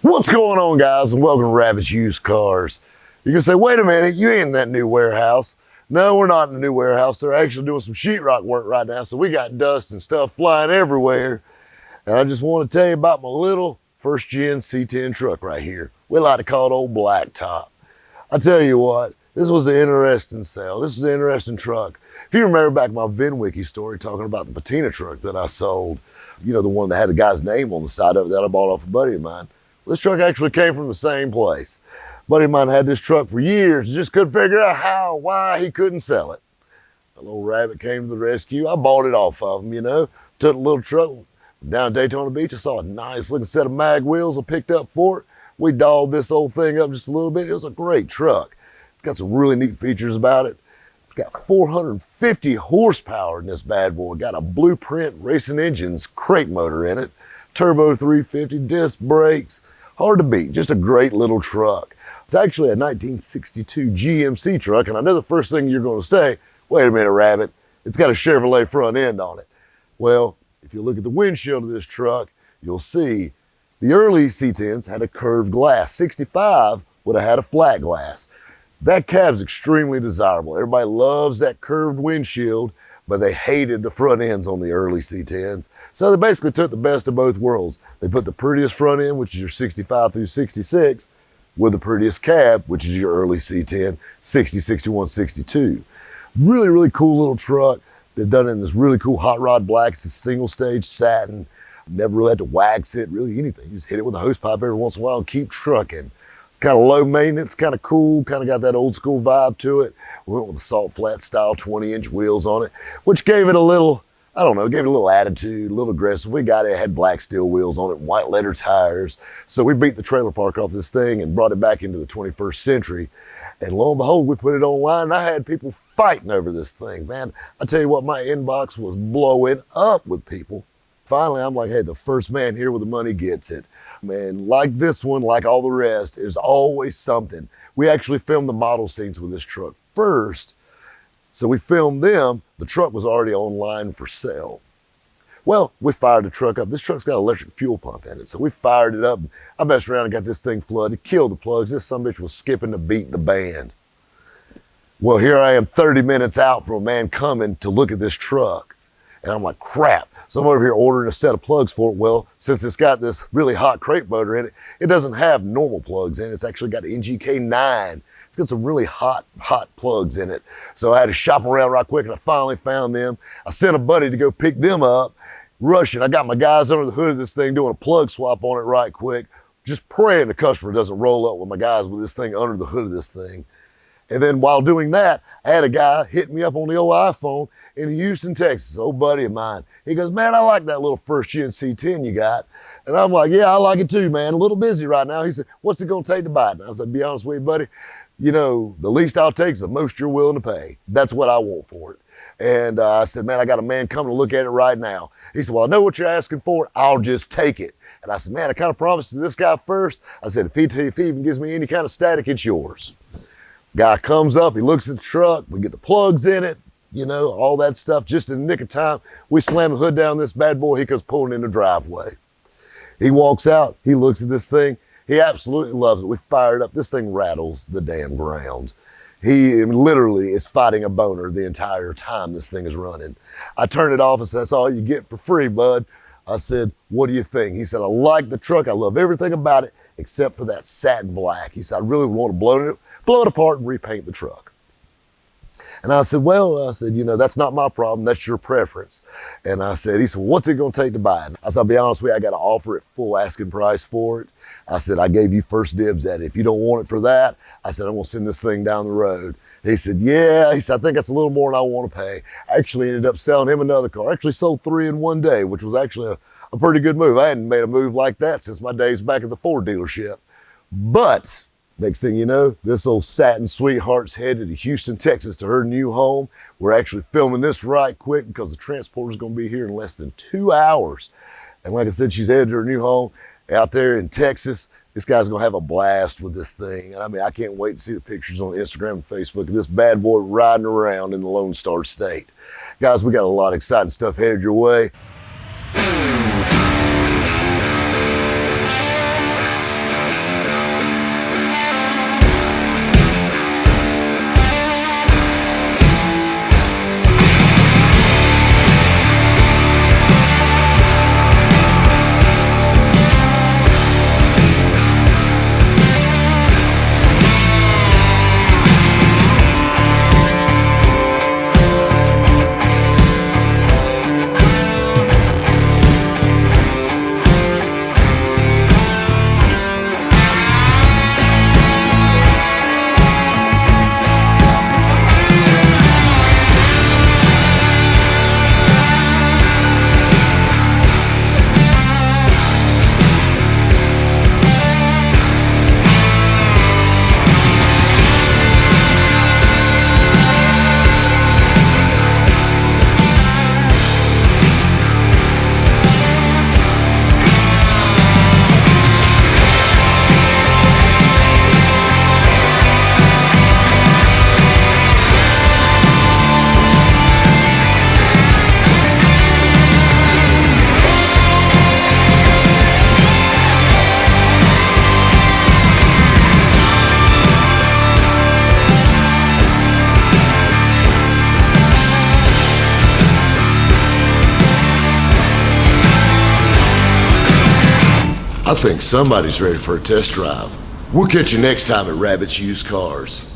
What's going on, guys, and welcome to Rabbit's Used Cars. You can say, wait a minute, you ain't in that new warehouse. No, we're not in the new warehouse. They're actually doing some sheetrock work right now, so we got dust and stuff flying everywhere. And I just want to tell you about my little first-gen C-10 truck right here. We like to call it old BlackTop. I tell you what, this was an interesting sale. This was an interesting truck. If you remember back my VinWiki story talking about the patina truck that I sold, you know, the one that had the guy's name on the side of it that I bought off a buddy of mine. This truck actually came from the same place. A buddy of mine had this truck for years and just couldn't figure out why he couldn't sell it. A little rabbit came to the rescue. I bought it off of him, you know. Took the little truck down at Daytona Beach. I saw a nice looking set of mag wheels I picked up for it. We dolled this old thing up just a little bit. It was a great truck. It's got some really neat features about it. It's got 450 horsepower in this bad boy. Got a Blueprint Racing Engines crate motor in it. Turbo 350, disc brakes. Hard to beat, just a great little truck. It's actually a 1962 GMC truck, and I know the first thing you're gonna say, wait a minute, Rabbit, it's got a Chevrolet front end on it. Well, if you look at the windshield of this truck, you'll see the early C-10s had a curved glass. 65 would have had a flat glass. That cab's extremely desirable. Everybody loves that curved windshield, but they hated the front ends on the early C-10s. So they basically took the best of both worlds. They put the prettiest front end, which is your 65 through 66, with the prettiest cab, which is your early C-10, 60, 61, 62. Really, really cool little truck. They've done it in this really cool hot rod black. It's a single stage satin. Never really had to wax it, really anything. You just hit it with a hose pipe every once in a while and keep trucking. Kind of low maintenance, kind of cool, kind of got that old school vibe to it. We went with the salt flat style 20-inch wheels on it, which gave it a little, I don't know, gave it a little attitude, a little aggressive. We got it, had black steel wheels on it, white letter tires. So we beat the trailer park off this thing and brought it back into the 21st century. And lo and behold, we put it online and I had people fighting over this thing. Man, I tell you what, my inbox was blowing up with people. Finally, I'm like, hey, the first man here with the money gets it. Man, like this one, like all the rest, is always something. We actually filmed the model scenes with this truck first. So we filmed them. The truck was already online for sale. Well, we fired the truck up. This truck's got an electric fuel pump in it. So we fired it up. I messed around and got this thing flooded, killed the plugs. This sumbitch was skipping to beat the band. Well, here I am 30 minutes out from a man coming to look at this truck. And I'm like, crap. So I'm over here ordering a set of plugs for it. Well, since it's got this really hot crate motor in it, it doesn't have normal plugs in it. It's actually got NGK9. It's got some really hot plugs in it. So I had to shop around right quick and I finally found them. I sent a buddy to go pick them up, rushing. I got my guys under the hood of this thing doing a plug swap on it right quick, just praying the customer doesn't roll up with my guys with this thing under the hood of this thing. And then while doing that, I had a guy hit me up on the old iPhone in Houston, Texas, old buddy of mine. He goes, man, I like that little first-gen C-10 you got. And I'm like, yeah, I like it too, man. A little busy right now. He said, what's it gonna take to buy it? And I said, be honest with you, buddy, you know, the least I'll take is the most you're willing to pay. That's what I want for it. And I said, man, I got a man coming to look at it right now. He said, well, I know what you're asking for. I'll just take it. And I said, man, I kind of promised to this guy first. I said, if he even gives me any kind of static, it's yours. Guy comes up, he looks at the truck, we get the plugs in it, you know, all that stuff, just in the nick of time. We slam the hood down this bad boy, he comes pulling in the driveway. He walks out, he looks at this thing, he absolutely loves it. We fire it up, this thing rattles the damn ground. He literally is fighting a boner the entire time this thing is running. I turn it off and said, that's all you get for free, bud. I said, what do you think? He said, I like the truck, I love everything about it, except for that satin black. He said, I really want to blow it apart and repaint the truck. And I said, well, you know, that's not my problem. That's your preference. And I said, he said, well, what's it going to take to buy it? I said, I'll be honest with you, I got to offer it full asking price for it. I said, I gave you first dibs at it. If you don't want it for that, I said, I'm going to send this thing down the road. He said, yeah. He said, I think that's a little more than I want to pay. I actually ended up selling him another car. I actually sold 3 in one day, which was actually a pretty good move. I hadn't made a move like that since my days back at the Ford dealership. But next thing you know, this old satin sweetheart's headed to Houston, Texas to her new home. We're actually filming this right quick because the transporter's gonna be here in less than 2 hours. And like I said, she's headed to her new home out there in Texas. This guy's gonna have a blast with this thing. And I mean, I can't wait to see the pictures on Instagram and Facebook of this bad boy riding around in the Lone Star State. Guys, we got a lot of exciting stuff headed your way. I think somebody's ready for a test drive. We'll catch you next time at Rabbit's Used Cars.